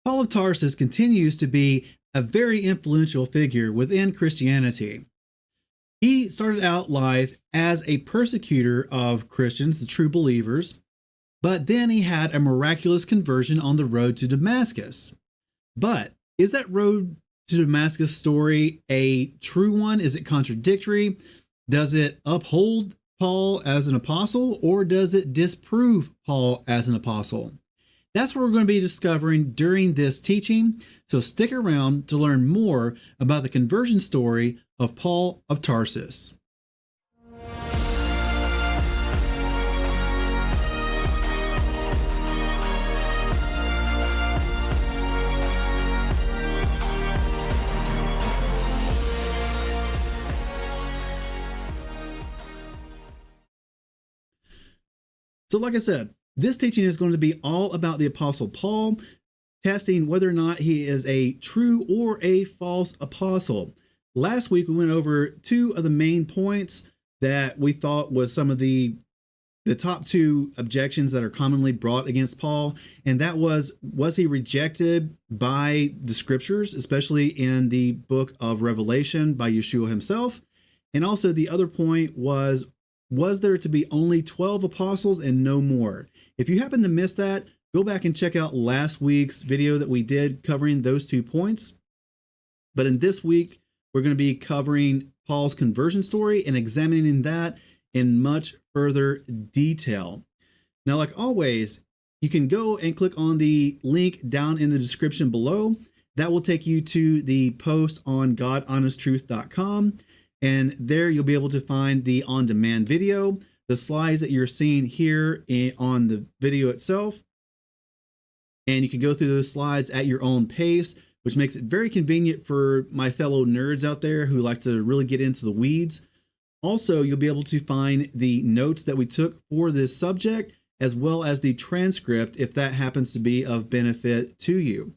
Paul of Tarsus continues to be a very influential figure within Christianity. He started out life as a persecutor of Christians, the true believers, but then he had a miraculous conversion on the road to Damascus. But is that road to Damascus story a true one? Is it contradictory? Does it uphold Paul as an apostle, or does it disprove Paul as an apostle? That's what we're going to be discovering during this teaching, so stick around to learn more about the conversion story of Paul of Tarsus. So like I said, this teaching is going to be all about the Apostle Paul, testing whether or not he is a true or a false apostle. Last week, we went over two of the main points that we thought was some of the top two objections that are commonly brought against Paul. And that was he rejected by the scriptures, especially in the book of Revelation by Yeshua himself? And also the other point was there to be only 12 apostles and no more? If you happen to miss that, go back and check out last week's video that we did covering those 2 points. But in this week, we're going to be covering Paul's conversion story and examining that in much further detail. Now, like always, you can go and click on the link down in the description below. That will take you to the post on godhonesttruth.com. And there you'll be able to find the on-demand video, the slides that you're seeing here on the video itself. And you can go through those slides at your own pace, which makes it very convenient for my fellow nerds out there who like to really get into the weeds. Also, you'll be able to find the notes that we took for this subject, as well as the transcript if that happens to be of benefit to you.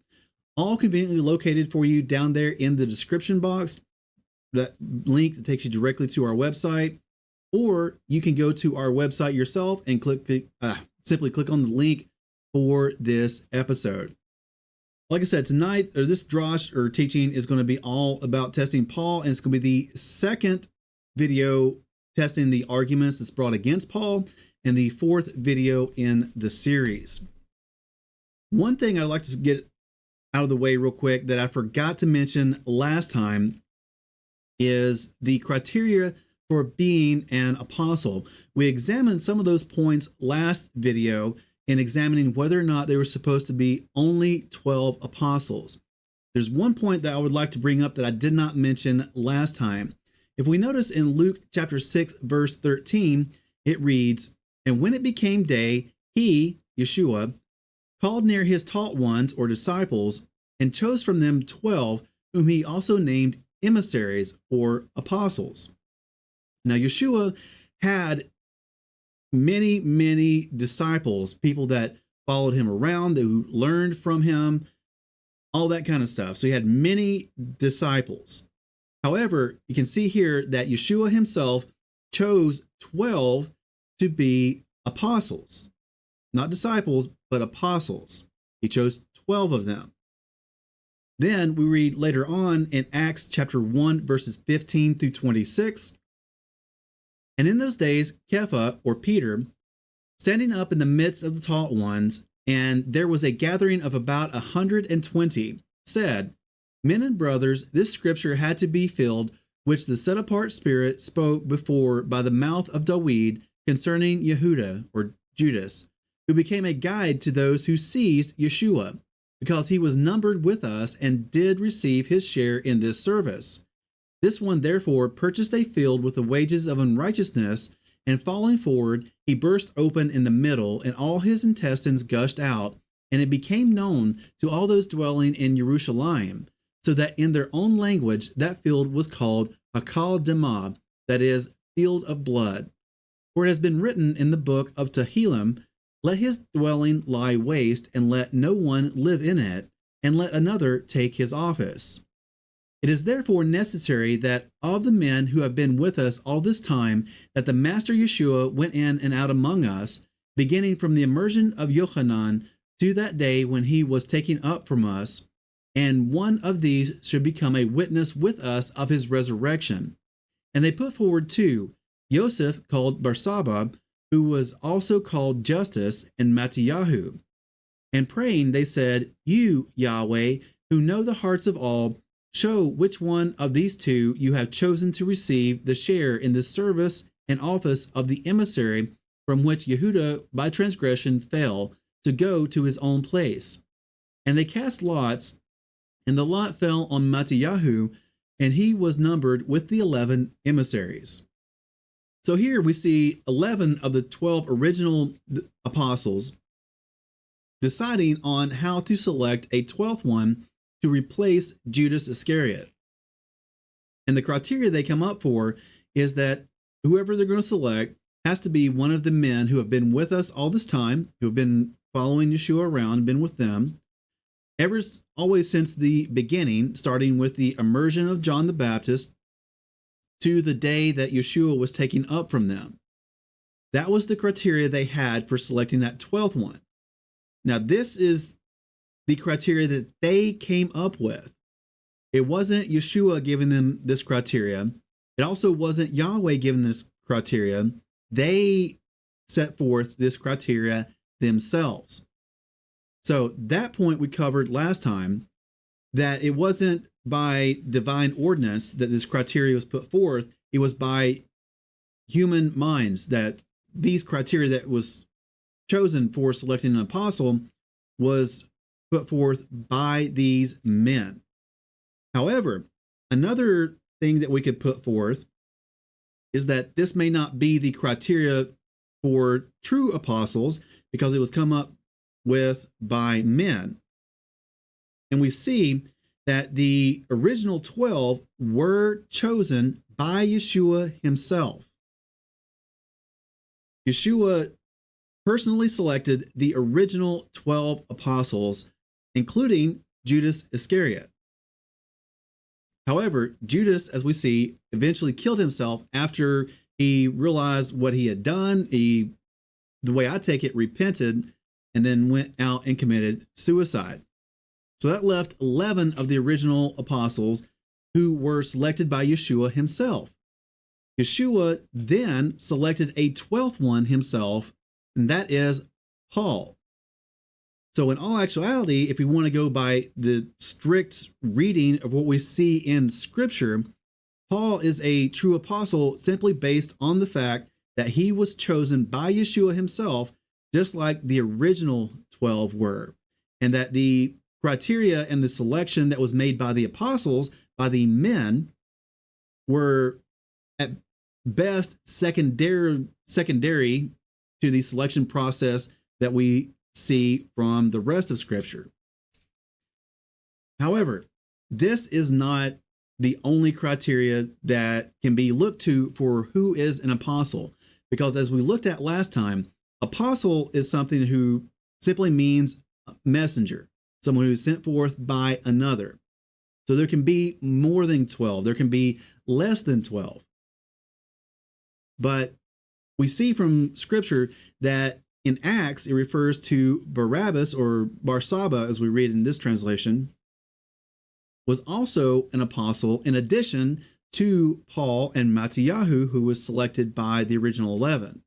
All conveniently located for you down there in the description box. That link that takes you directly to our website, or you can go to our website yourself and simply click on the link for this episode. Like I said, tonight, or this drosh or teaching is going to be all about testing Paul, and it's going to be the second video testing the arguments that's brought against Paul, and the fourth video in the series. One thing I'd like to get out of the way real quick that I forgot to mention last time is the criteria for being an apostle. We examined some of those points last video in examining whether or not there were supposed to be only 12 apostles. There's one point that I would like to bring up that I did not mention last time. If we notice in Luke chapter 6, verse 13, it reads, "And when it became day, he, Yeshua, called near his taught ones or disciples and chose from them 12, whom he also named emissaries or apostles." Now, Yeshua had many disciples, people that followed him around, who learned from him, all that kind of stuff. So he had many disciples. However, you can see here that Yeshua himself chose 12 to be apostles, not disciples, but apostles. He chose 12 of them. Then we read later on in Acts chapter 1, verses 15 through 26. "And in those days, Kepha, or Peter, standing up in the midst of the taught ones, and there was a gathering of about 120, said, 'Men and brothers, this scripture had to be filled, which the set-apart Spirit spoke before by the mouth of David concerning Yehuda, or Judas, who became a guide to those who seized Yeshua, because he was numbered with us and did receive his share in this service. This one therefore purchased a field with the wages of unrighteousness, and falling forward, he burst open in the middle, and all his intestines gushed out, and it became known to all those dwelling in Jerusalem, so that in their own language that field was called Hakal Demah, that is, field of blood. For it has been written in the book of Tehillim, let his dwelling lie waste, and let no one live in it, and let another take his office. It is therefore necessary that of the men who have been with us all this time, that the Master Yeshua went in and out among us, beginning from the immersion of Yochanan to that day when he was taken up from us, and one of these should become a witness with us of his resurrection. And they put forward two, Joseph called Barsabba, who was also called Justus, and Matthiyahu. And praying, they said, You, Yahweh, who know the hearts of all, show which one of these two you have chosen to receive the share in the service and office of the emissary from which Yehuda by transgression fell, to go to his own place. And they cast lots, and the lot fell on Matthiyahu, and he was numbered with the 11 emissaries. So here we see 11 of the 12 original apostles deciding on how to select a 12th one to replace Judas Iscariot. And the criteria they come up for is that whoever they're going to select has to be one of the men who have been with us all this time, who have been following Yeshua around, been with them, always since the beginning, starting with the immersion of John the Baptist to the day that Yeshua was taken up from them. That was the criteria they had for selecting that 12th one. Now, this is the criteria that they came up with. It wasn't Yeshua giving them this criteria. It also wasn't Yahweh giving this criteria. They set forth this criteria themselves. So that point we covered last time, that it wasn't by divine ordinance that this criteria was put forth. It was by human minds that these criteria that was chosen for selecting an apostle was put forth by these men. However, another thing that we could put forth is that this may not be the criteria for true apostles, because it was come up with by men. And we see that the original 12 were chosen by Yeshua himself. Yeshua personally selected the original 12 apostles, including Judas Iscariot. However, Judas, as we see, eventually killed himself after he realized what he had done. He, the way I take it, repented, and then went out and committed suicide. So that left 11 of the original apostles who were selected by Yeshua himself. Yeshua then selected a 12th one himself, and that is Paul. So in all actuality, if we want to go by the strict reading of what we see in Scripture, Paul is a true apostle simply based on the fact that he was chosen by Yeshua himself, just like the original 12 were, and that the criteria and the selection that was made by the apostles, by the men, were at best secondary to the selection process that we see from the rest of Scripture. However, this is not the only criteria that can be looked to for who is an apostle, because as we looked at last time, apostle is something who simply means messenger, someone who's sent forth by another. So there can be more than 12, there can be less than 12. But we see from Scripture that in Acts, it refers to Barabbas, or Barsabba, as we read in this translation, was also an apostle in addition to Paul and Matthiyahu, who was selected by the original 11.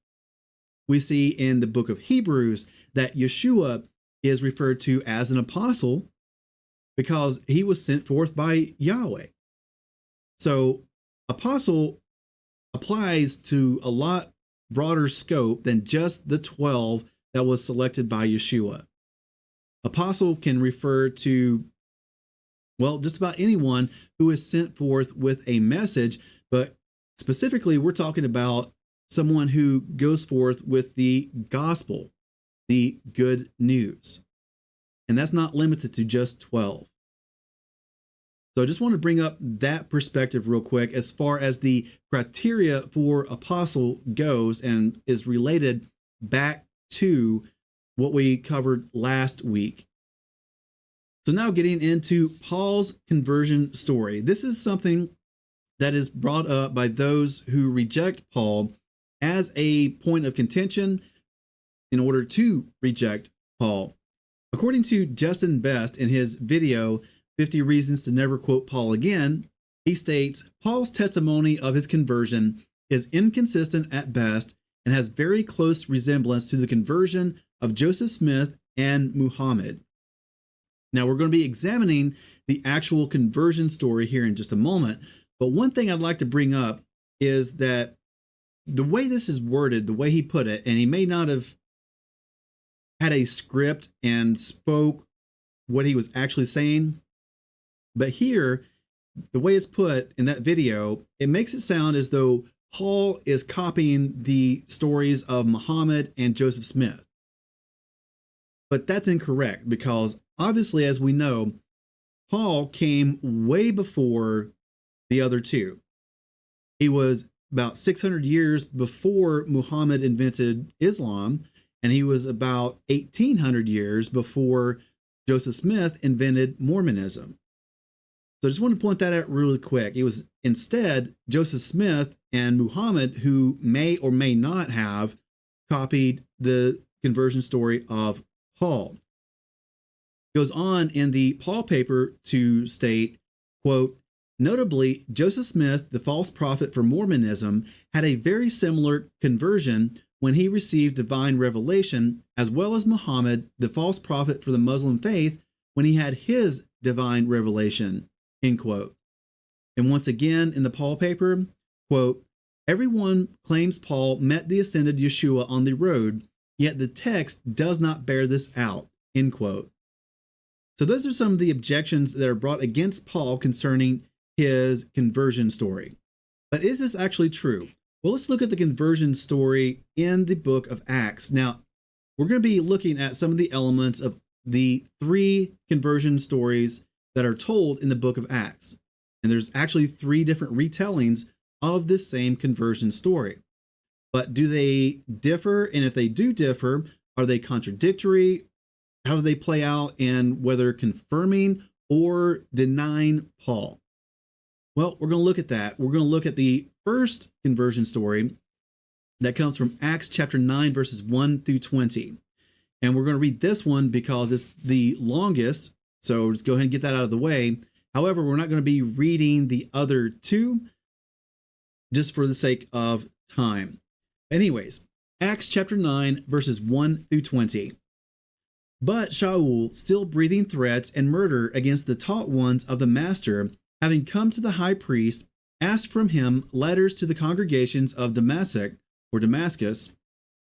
We see in the book of Hebrews that Yeshua is referred to as an apostle because he was sent forth by Yahweh. So apostle applies to a lot broader scope than just the 12 that was selected by Yeshua. Apostle can refer to, well, just about anyone who is sent forth with a message, but specifically we're talking about someone who goes forth with the gospel, the good news. And that's not limited to just 12. So I just want to bring up that perspective real quick as far as the criteria for apostle goes, and is related back to what we covered last week. So now getting into Paul's conversion story. This is something that is brought up by those who reject Paul as a point of contention in order to reject Paul. According to Justin Best in his video, 50 Reasons to Never Quote Paul Again, he states, Paul's testimony of his conversion is inconsistent at best and has very close resemblance to the conversion of Joseph Smith and Muhammad. Now, we're going to be examining the actual conversion story here in just a moment, but one thing I'd like to bring up is that the way this is worded, the way he put it, and he may not have had a script and spoke what he was actually saying, but here, the way it's put in that video, it makes it sound as though Paul is copying the stories of Muhammad and Joseph Smith. But that's incorrect because obviously, as we know, Paul came way before the other two. He was about 600 years before Muhammad invented Islam, and he was about 1800 years before Joseph Smith invented Mormonism. So I just want to point that out really quick. It was instead Joseph Smith and Muhammad who may or may not have copied the conversion story of Paul. It goes on in the Paul paper to state, quote, notably, Joseph Smith, the false prophet for Mormonism, had a very similar conversion when he received divine revelation, as well as Muhammad, the false prophet for the Muslim faith, when he had his divine revelation, end quote. And once again, in the Paul paper, quote, everyone claims Paul met the ascended Yeshua on the road, yet the text does not bear this out, end quote. So those are some of the objections that are brought against Paul concerning his conversion story. But is this actually true? Well, let's look at the conversion story in the book of Acts. Now, we're going to be looking at some of the elements of the 3 conversion stories that are told in the book of Acts. And there's actually 3 different retellings of this same conversion story. But do they differ? And if they do differ, are they contradictory? How do they play out in whether confirming or denying Paul? Well, we're going to look at that. We're going to look at the first conversion story that comes from Acts chapter 9, verses 1 through 20. And we're going to read this one because it's the longest. So let's go ahead and get that out of the way. However, we're not going to be reading the other 2 just for the sake of time. Anyways, Acts chapter 9, verses 1 through 20. But Shaul, still breathing threats and murder against the taught ones of the master, having come to the high priest, asked from him letters to the congregations of Damascus,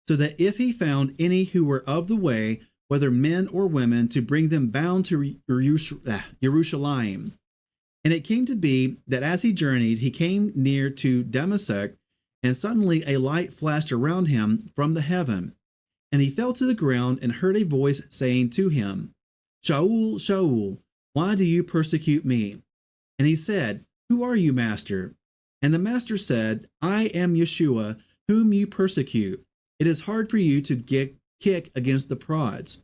so that if he found any who were of the way, whether men or women, to bring them bound to Jerusalem. And it came to be that as he journeyed, he came near to Damascus, and suddenly a light flashed around him from the heaven. And he fell to the ground and heard a voice saying to him, Shaul, Shaul, why do you persecute me? And he said, who are you, master? And the master said, I am Yeshua, whom you persecute. It is hard for you to kick against the prods.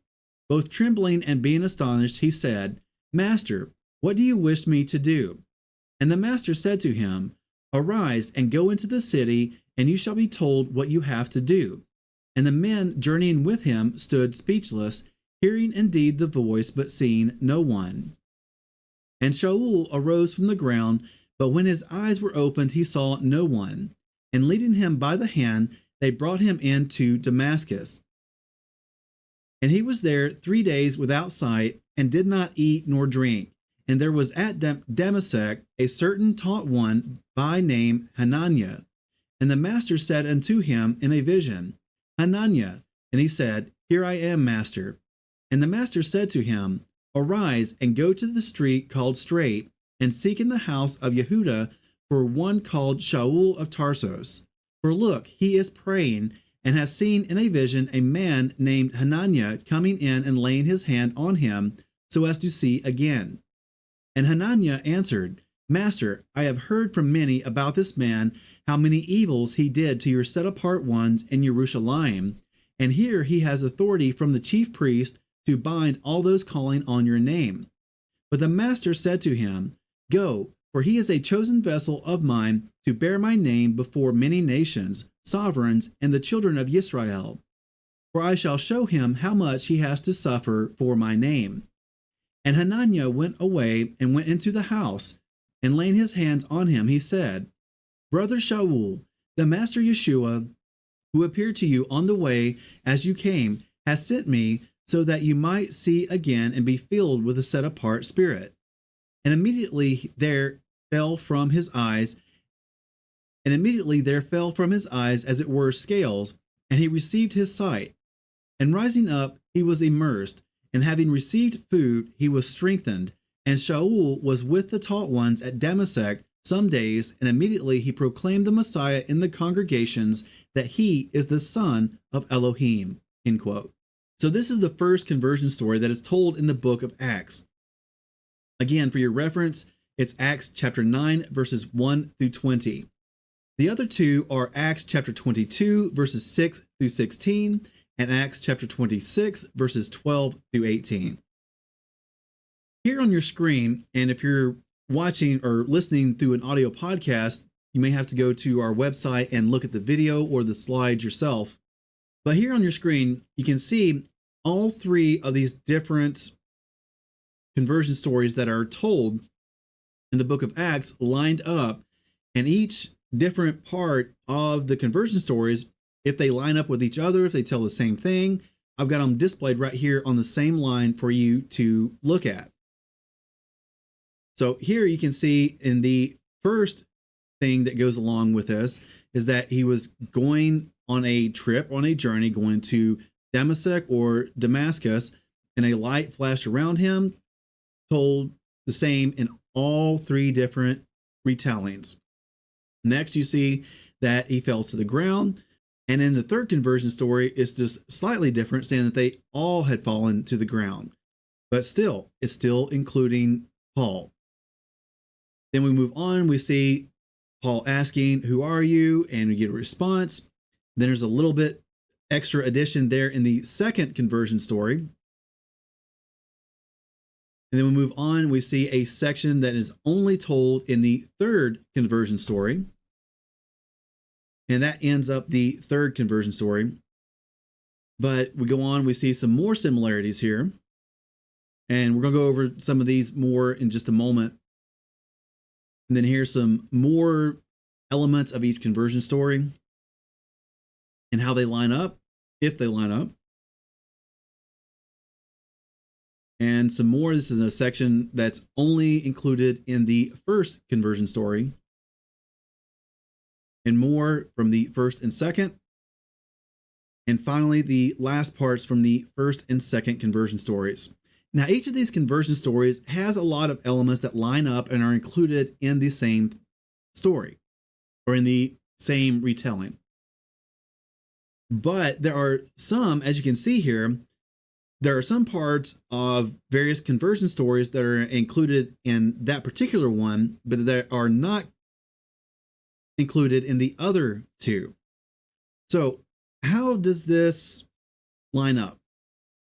Both trembling and being astonished, he said, Master, what do you wish me to do? And the master said to him, Arise and go into the city, and you shall be told what you have to do. And the men journeying with him stood speechless, hearing indeed the voice, but seeing no one. And Shaul arose from the ground, but when his eyes were opened, he saw no one. And leading him by the hand, they brought him into Damascus. And he was there 3 days without sight, and did not eat nor drink. And there was at Damascus a certain taught one by name Hananiah. And the master said unto him in a vision, Hananiah. And he said, Here I am, master. And the master said to him, Arise and go to the street called Straight, and seek in the house of Yehuda for one called Paul of Tarsus. For look, he is praying, and has seen in a vision a man named Hananiah coming in and laying his hand on him, so as to see again. And Hananiah answered, Master, I have heard from many about this man, how many evils he did to your set-apart ones in Jerusalem, and here he has authority from the chief priest to bind all those calling on your name. But the master said to him, Go, for he is a chosen vessel of mine to bear my name before many nations, sovereigns, and the children of Israel. for I shall show him how much he has to suffer for my name. And Hananiah went away and went into the house, and laying his hands on him, he said, Brother Shaul, the Master Yeshua, who appeared to you on the way as you came, has sent me so that you might see again and be filled with a set-apart spirit. And immediately there fell from his eyes, as it were scales, and he received his sight. And rising up, he was immersed, and having received food, he was strengthened. And Shaul was with the taught ones at Damascus some days, and immediately he proclaimed the Messiah in the congregations, that he is the Son of Elohim. End quote. So this is the first conversion story that is told in the book of Acts. Again, for your reference, it's Acts chapter 9, verses 1 through 20. The other two are Acts chapter 22, verses 6 through 16, and Acts chapter 26, verses 12 through 18. Here on your screen, and if you're watching or listening through an audio podcast, you may have to go to our website and look at the video or the slides yourself. But here on your screen, you can see all three of these different conversion stories that are told in the book of Acts lined up, and each different part of the conversion stories, if they line up with each other, if they tell the same thing, I've got them displayed right here on the same line for you to look at. So here you can see in the first thing that goes along with this is that he was going on a trip, on a journey, going to Damascus, and a light flashed around him, told the same in all three different retellings. Next, you see that he fell to the ground. And in the third conversion story, it's just slightly different, saying that they all had fallen to the ground. But still, it's still including Paul. Then we move on, we see Paul asking, who are you? And we get a response. Then there's a little bit extra addition there in the second conversion story. And then we move on, we see a section that is only told in the third conversion story. And that ends up the third conversion story. But we go on, we see some more similarities here. And we're going to go over some of these more in just a moment. And then here's some more elements of each conversion story and how they line up, if they line up. And some more, this is a section that's only included in the first conversion story. And more from the first and second. And finally, the last parts from the first and second conversion stories. Now, each of these conversion stories has a lot of elements that line up and are included in the same story or in the same retelling. But there are some, as you can see here, there are some parts of various conversion stories that are included in that particular one, but that are not included in the other two. So how does this line up?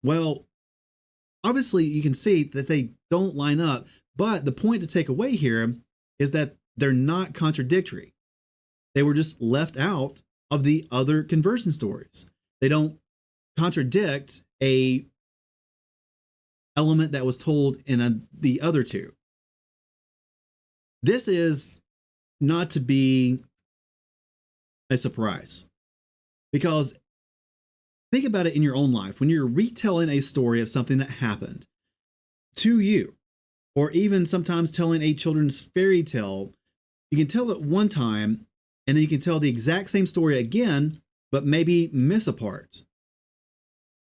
Well, obviously you can see that they don't line up, but the point to take away here is that they're not contradictory. They were just left out of the other conversion stories. They don't contradict a element that was told in the other two. This is not to be a surprise, because think about it in your own life. When you're retelling a story of something that happened to you, or even sometimes telling a children's fairy tale, you can tell it one time and then you can tell the exact same story again, but maybe miss a part.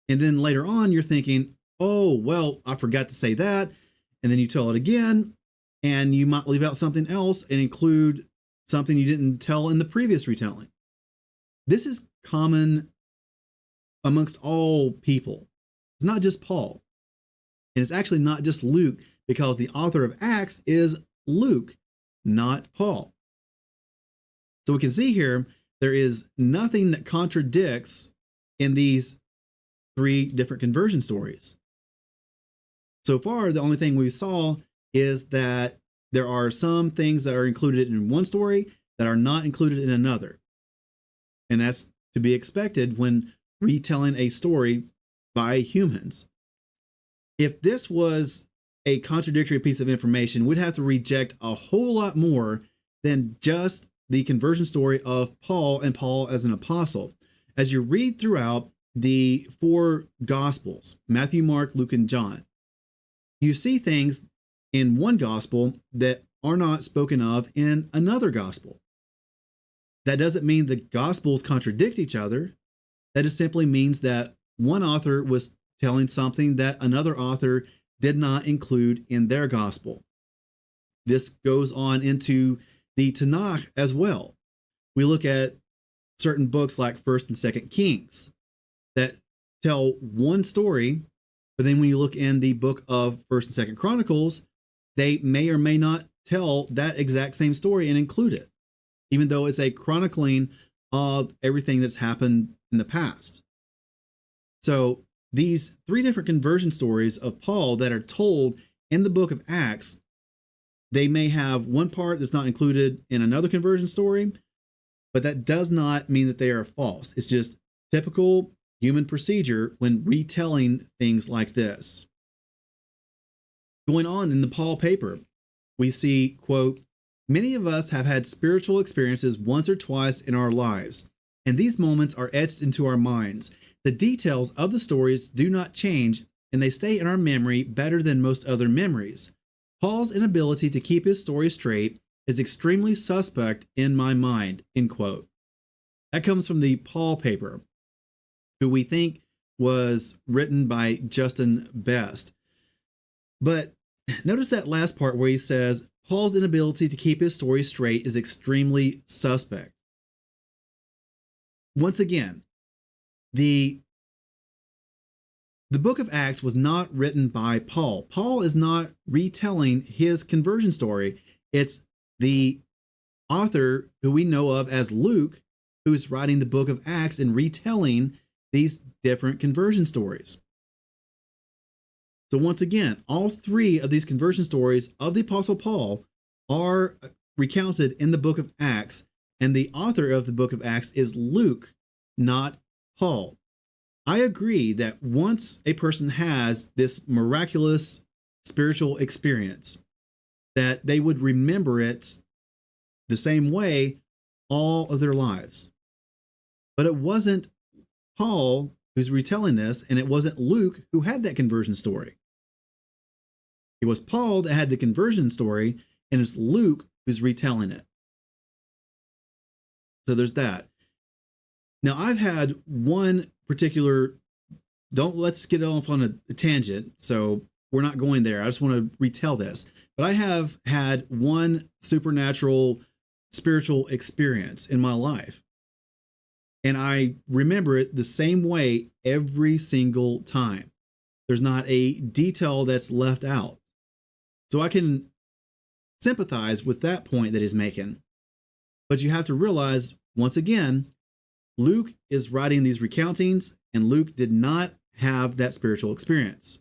And then later on, you're thinking, oh, well, I forgot to say that. And then you tell it again, and you might leave out something else and include something you didn't tell in the previous retelling. This is common amongst all people. It's not just Paul. And it's actually not just Luke, because the author of Acts is Luke, not Paul. So we can see here, there is nothing that contradicts in these three different conversion stories. So far, the only thing we saw is that there are some things that are included in one story that are not included in another. And that's to be expected when retelling a story by humans. If this was a contradictory piece of information, we'd have to reject a whole lot more than just the conversion story of Paul and Paul as an apostle. As you read throughout the four Gospels, Matthew, Mark, Luke, and John, you see things in one Gospel that are not spoken of in another Gospel. That doesn't mean the Gospels contradict each other. That just simply means that one author was telling something that another author did not include in their Gospel. This goes on into the Tanakh as well. We look at certain books like 1st and 2nd Kings that tell one story, but then when you look in the book of 1st and 2nd Chronicles, they may or may not tell that exact same story and include it, even though it's a chronicling of everything that's happened in the past. So these three different conversion stories of Paul that are told in the book of Acts, they may have one part that's not included in another conversion story, but that does not mean that they are false. It's just typical human procedure when retelling things like this. Going on in the Paul paper, we see, quote, "Many of us have had spiritual experiences once or twice in our lives, and these moments are etched into our minds. The details of the stories do not change, and they stay in our memory better than most other memories. Paul's inability to keep his story straight is extremely suspect in my mind," end quote. That comes from the Paul paper, who we think was written by Justin Best. But notice that last part where he says, Paul's inability to keep his story straight is extremely suspect. Once again, the book of Acts was not written by Paul. Paul is not retelling his conversion story. It's the author who we know of as Luke who's writing the book of Acts and retelling these different conversion stories. So once again, all three of these conversion stories of the Apostle Paul are recounted in the book of Acts, and the author of the book of Acts is Luke, not Paul. I agree that once a person has this miraculous spiritual experience, that they would remember it the same way all of their lives. But it wasn't Paul who's retelling this, and it wasn't Luke who had that conversion story. It was Paul that had the conversion story, and it's Luke who's retelling it. So there's that. Now, I've had one particular, let's get off on a tangent, so we're not going there. I just want to retell this. But I have had one supernatural spiritual experience in my life. And I remember it the same way every single time. There's not a detail that's left out. So I can sympathize with that point that he's making. But you have to realize, once again, Luke is writing these recountings, and Luke did not have that spiritual experience.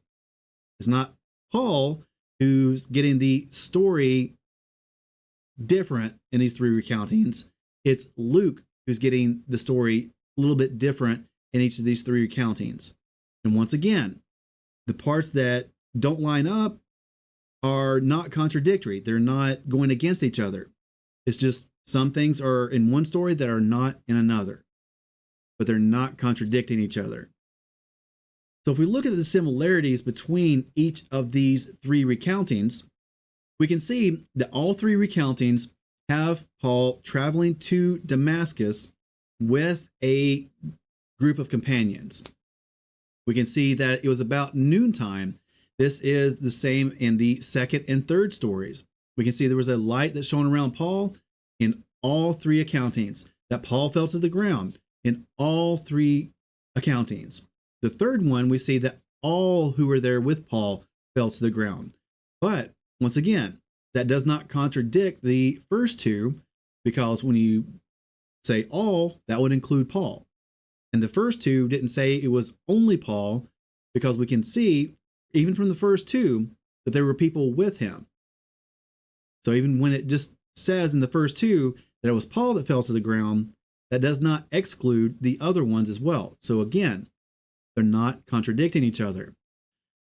It's not Paul who's getting the story different in these three recountings. It's Luke who's getting the story a little bit different in each of these three recountings. And once again, the parts that don't line up are not contradictory. They're not going against each other. It's just some things are in one story that are not in another, but they're not contradicting each other. So if we look at the similarities between each of these three recountings, we can see that all three recountings have Paul traveling to Damascus with a group of companions. We can see that it was about noontime. This is the same in the second and third stories. We can see there was a light that shone around Paul in all three accountings, that Paul fell to the ground in all three accountings. The third one, we see that all who were there with Paul fell to the ground. But once again, that does not contradict the first two, because when you say all, that would include Paul. And the first two didn't say it was only Paul, because we can see, even from the first two, that there were people with him. So even when it just says in the first two that it was Paul that fell to the ground, that does not exclude the other ones as well. So again, they're not contradicting each other.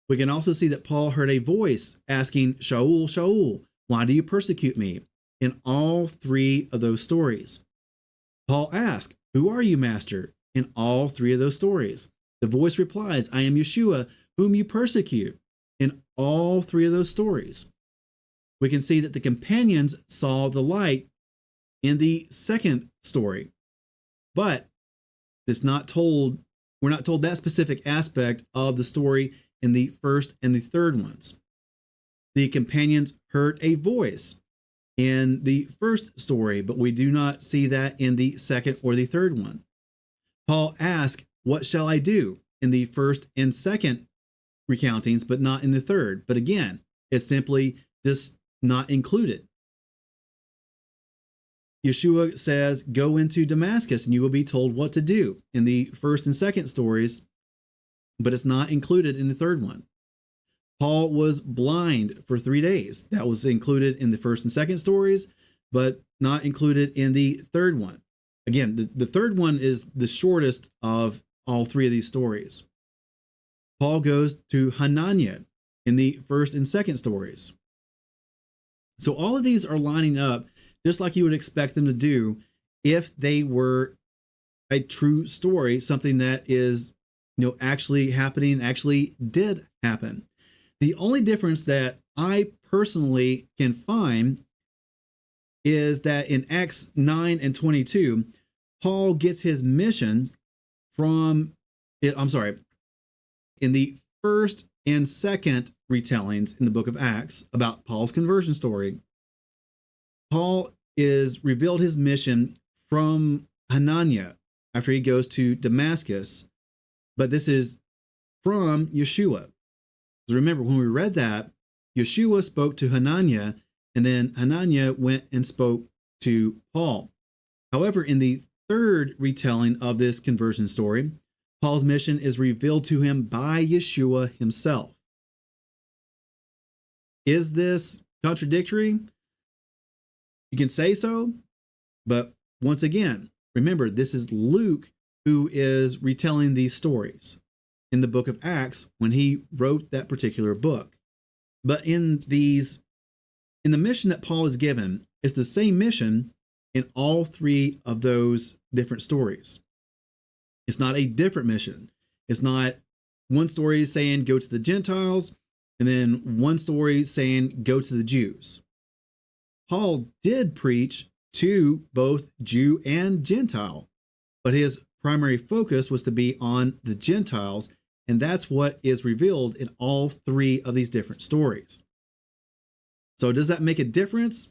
We can also see that Paul heard a voice asking, Shaul, Shaul, why do you persecute me? In all three of those stories. Paul asked, who are you, Master? In all three of those stories. The voice replies, I am Yeshua, whom you persecute. In all three of those stories. We can see that the companions saw the light in the second story. But it's not told, we're not told that specific aspect of the story in the first and the third ones. The companions heard a voice in the first story, but we do not see that in the second or the third one. Paul asked, what shall I do? In the first and second recountings, but not in the third. But again, it's simply just not included. Yeshua says, go into Damascus and you will be told what to do in the first and second stories, but it's not included in the third one. Paul was blind for 3 days. That was included in the first and second stories, but not included in the third one. Again, the third one is the shortest of all three of these stories. Paul goes to Hananiah in the first and second stories. So all of these are lining up just like you would expect them to do if they were a true story, something that is, actually happening, actually did happen. The only difference that I personally can find is that in Acts 9 and 22, Paul gets his mission from, in the first and second retellings in the book of Acts about Paul's conversion story, Paul is revealed his mission from Hananiah after he goes to Damascus, but this is from Yeshua. Remember, when we read that, Yeshua spoke to Hananiah, and then Hananiah went and spoke to Paul. However, in the third retelling of this conversion story, Paul's mission is revealed to him by Yeshua himself. Is this contradictory? You can say so, but once again, remember, this is Luke who is retelling these stories in the book of Acts when he wrote that particular book. But in the mission that Paul is given, it's the same mission in all three of those different stories. It's not a different mission. It's not one story saying go to the Gentiles, and then one story saying go to the Jews. Paul did preach to both Jew and Gentile, but his primary focus was to be on the Gentiles, and that's what is revealed in all three of these different stories. So does that make a difference?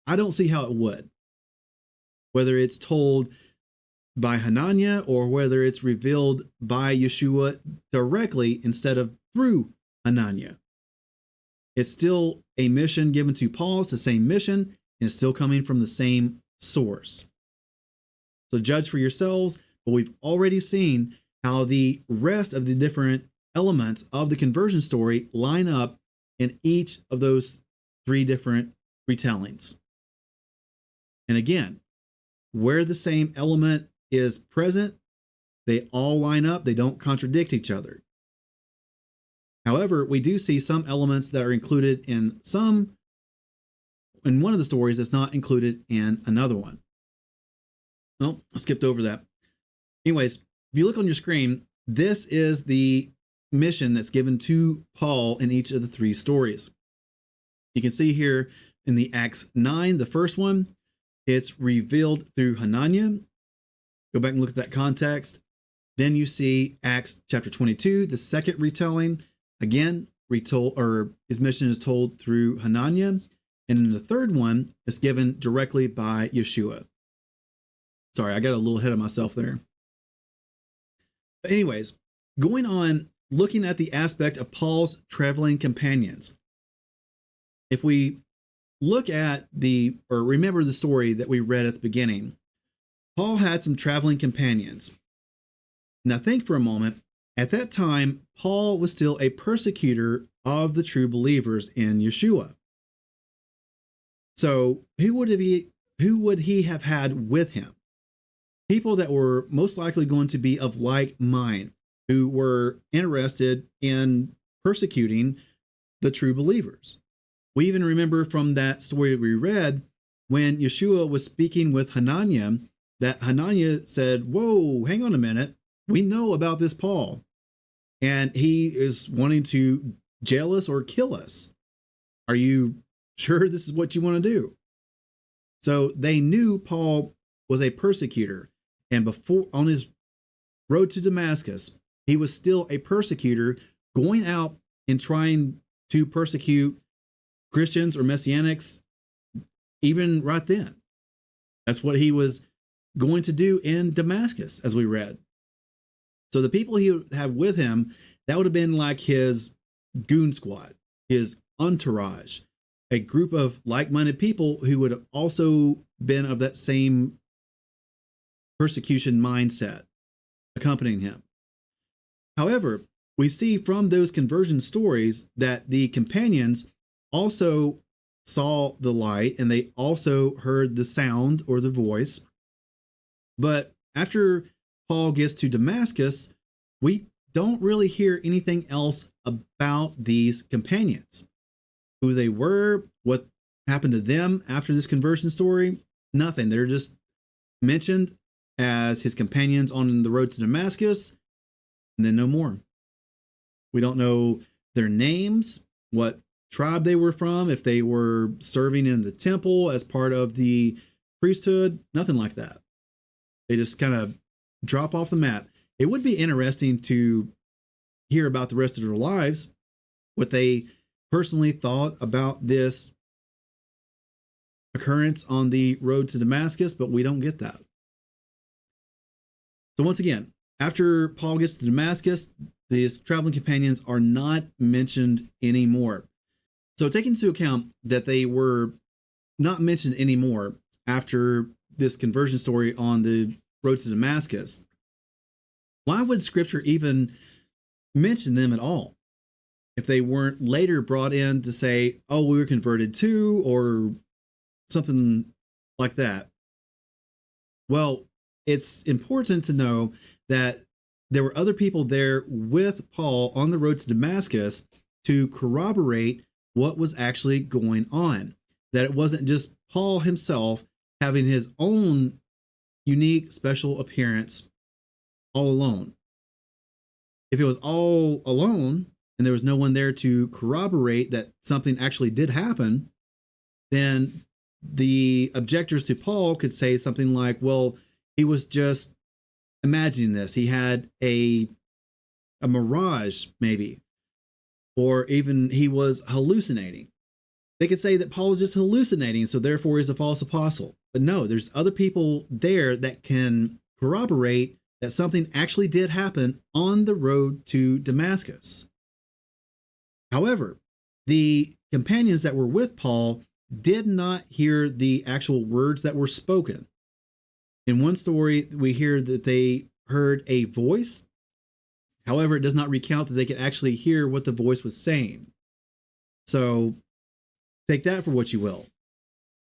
I don't see how it would. Whether it's told by Hananiah or whether it's revealed by Yeshua directly instead of through Hananiah. It's still a mission given to Paul. It's the same mission, and it's still coming from the same source. So judge for yourselves, but we've already seen how the rest of the different elements of the conversion story line up in each of those three different retellings. And again, where the same element is present, they all line up. They don't contradict each other. However, we do see some elements that are included in one of the stories that's not included in another one. Well, I skipped over that. Anyways, if you look on your screen, this is the mission that's given to Paul in each of the three stories. You can see here in the Acts 9, the first one, it's revealed through Hananiah. Go back and look at that context. Then you see Acts chapter 22, the second retelling. Again, his mission is told through Hananiah. And in the third one, it's given directly by Yeshua. Sorry, I got a little ahead of myself there. But anyways, going on, looking at the aspect of Paul's traveling companions. If we look at remember the story that we read at the beginning, Paul had some traveling companions. Now think for a moment. At that time, Paul was still a persecutor of the true believers in Yeshua. So who would he have had with him? people that were most likely going to be of like mind, who were interested in persecuting the true believers. We even remember from that story we read when Yeshua was speaking with Hananiah, that Hananiah said, "Whoa, hang on a minute. We know about this Paul, and he is wanting to jail us or kill us. Are you sure this is what you want to do?" So they knew Paul was a persecutor, and before, on his road to Damascus, he was still a persecutor, going out and trying to persecute Christians or Messianics, even right then. That's what he was going to do in Damascus, as we read. So the people he would have with him, that would have been like his goon squad, his entourage, a group of like-minded people who would have also been of that same persecution mindset, accompanying him. However, we see from those conversion stories that the companions also saw the light and they also heard the sound or the voice. But after Paul gets to Damascus, we don't really hear anything else about these companions. Who they were, what happened to them after this conversion story, nothing. They're just mentioned as his companions on the road to Damascus, and then no more. We don't know their names, what tribe they were from, if they were serving in the temple as part of the priesthood, nothing like that. They just kind of drop off the map. It would be interesting to hear about the rest of their lives, what they personally thought about this occurrence on the road to Damascus, but we don't get that. So once again, after Paul gets to Damascus, these traveling companions are not mentioned anymore. So taking into account that they were not mentioned anymore after this conversion story on the road to Damascus, why would Scripture even mention them at all if they weren't later brought in to say, "Oh, we were converted too," or something like that? Well, it's important to know that there were other people there with Paul on the road to Damascus to corroborate what was actually going on. That it wasn't just Paul himself having his own unique, special appearance all alone. If it was all alone and there was no one there to corroborate that something actually did happen, then the objectors to Paul could say something like, well, he was just imagining this. He had a mirage, maybe, or even he was hallucinating. They could say that Paul was just hallucinating, so therefore he's a false apostle. But no, there's other people there that can corroborate that something actually did happen on the road to Damascus. However, the companions that were with Paul did not hear the actual words that were spoken. In one story, we hear that they heard a voice. However, it does not recount that they could actually hear what the voice was saying. So take that for what you will.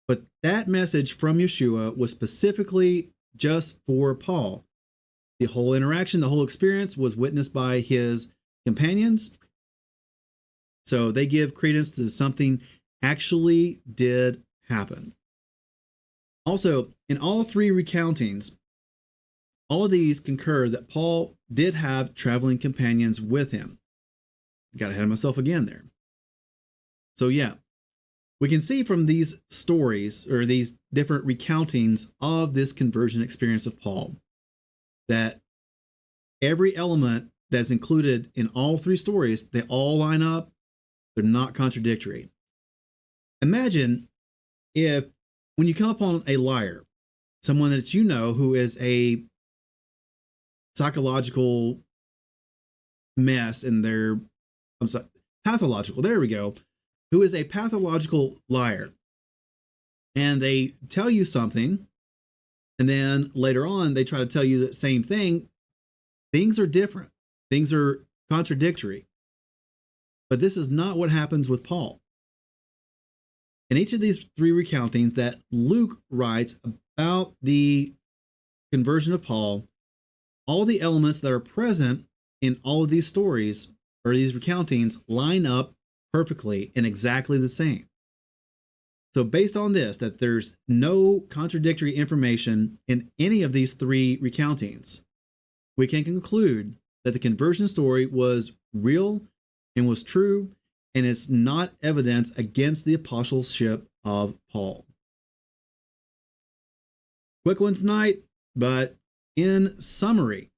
But that message from Yeshua was specifically just for Paul. The whole interaction, the whole experience was witnessed by his companions. So they give credence to something actually did happen. Also, in all three recountings, all of these concur that Paul did have traveling companions with him. Got ahead of myself again there. So yeah, we can see from these stories or these different recountings of this conversion experience of Paul that every element that's included in all three stories, they all line up. They're not contradictory. Imagine if when you come upon a liar, someone that you know who is a psychological mess in their, pathological, there we go, who is a pathological liar. And they tell you something, and then later on they try to tell you the same thing. Things are different. Things are contradictory. But this is not what happens with Paul. In each of these three recountings that Luke writes about the conversion of Paul, all the elements that are present in all of these stories or these recountings line up perfectly and exactly the same. So based on this, that there's no contradictory information in any of these three recountings, we can conclude that the conversion story was real and was true, and it's not evidence against the apostleship of Paul. Quick one tonight, but in summary,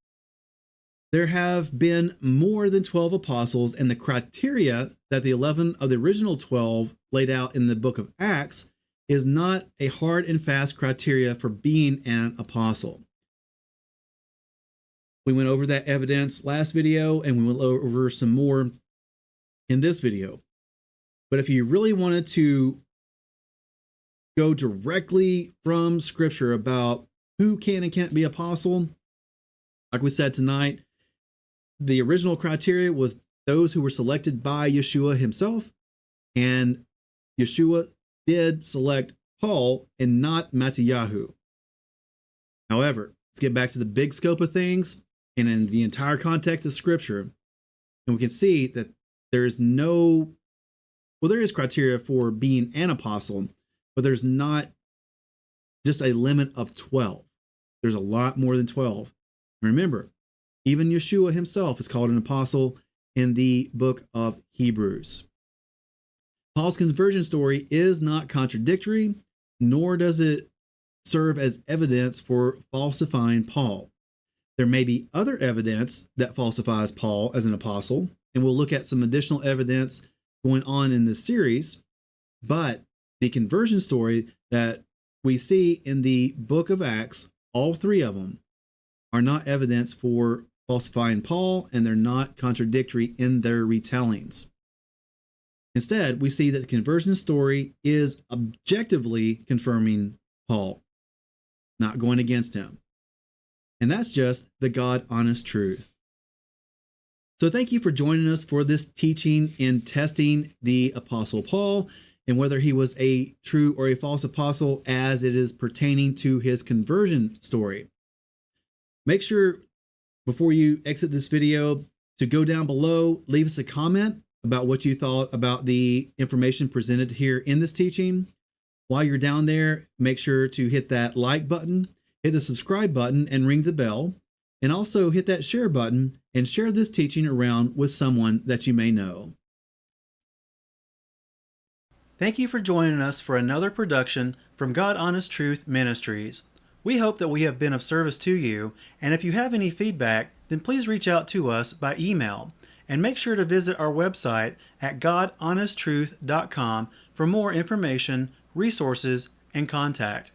there have been more than 12 apostles, and the criteria that the 11 of the original 12 laid out in the book of Acts is not a hard and fast criteria for being an apostle. We went over that evidence last video, and we went over some more in this video. But if you really wanted to go directly from Scripture about who can and can't be apostle, like we said tonight, the original criteria was those who were selected by Yeshua himself, and Yeshua did select Paul and not Mattiyahu. However, let's get back to the big scope of things and in the entire context of Scripture, and we can see that there is criteria for being an apostle, but there's not just a limit of 12. There's a lot more than 12. Remember, even Yeshua himself is called an apostle in the book of Hebrews. Paul's conversion story is not contradictory, nor does it serve as evidence for falsifying Paul. There may be other evidence that falsifies Paul as an apostle, and we'll look at some additional evidence going on in this series, but the conversion story that we see in the book of Acts, all three of them, are not evidence for falsifying Paul, and they're not contradictory in their retellings. Instead, we see that the conversion story is objectively confirming Paul, not going against him. And that's just the God-honest truth. So thank you for joining us for this teaching in testing the Apostle Paul and whether he was a true or a false apostle as it is pertaining to his conversion story. Make sure before you exit this video to go down below, leave us a comment about what you thought about the information presented here in this teaching. While you're down there, make sure to hit that like button, hit the subscribe button, and ring the bell. And also hit that share button and share this teaching around with someone that you may know. Thank you for joining us for another production from God Honest Truth Ministries. We hope that we have been of service to you, and if you have any feedback, then please reach out to us by email. And make sure to visit our website at godhonesttruth.com for more information, resources, and contact.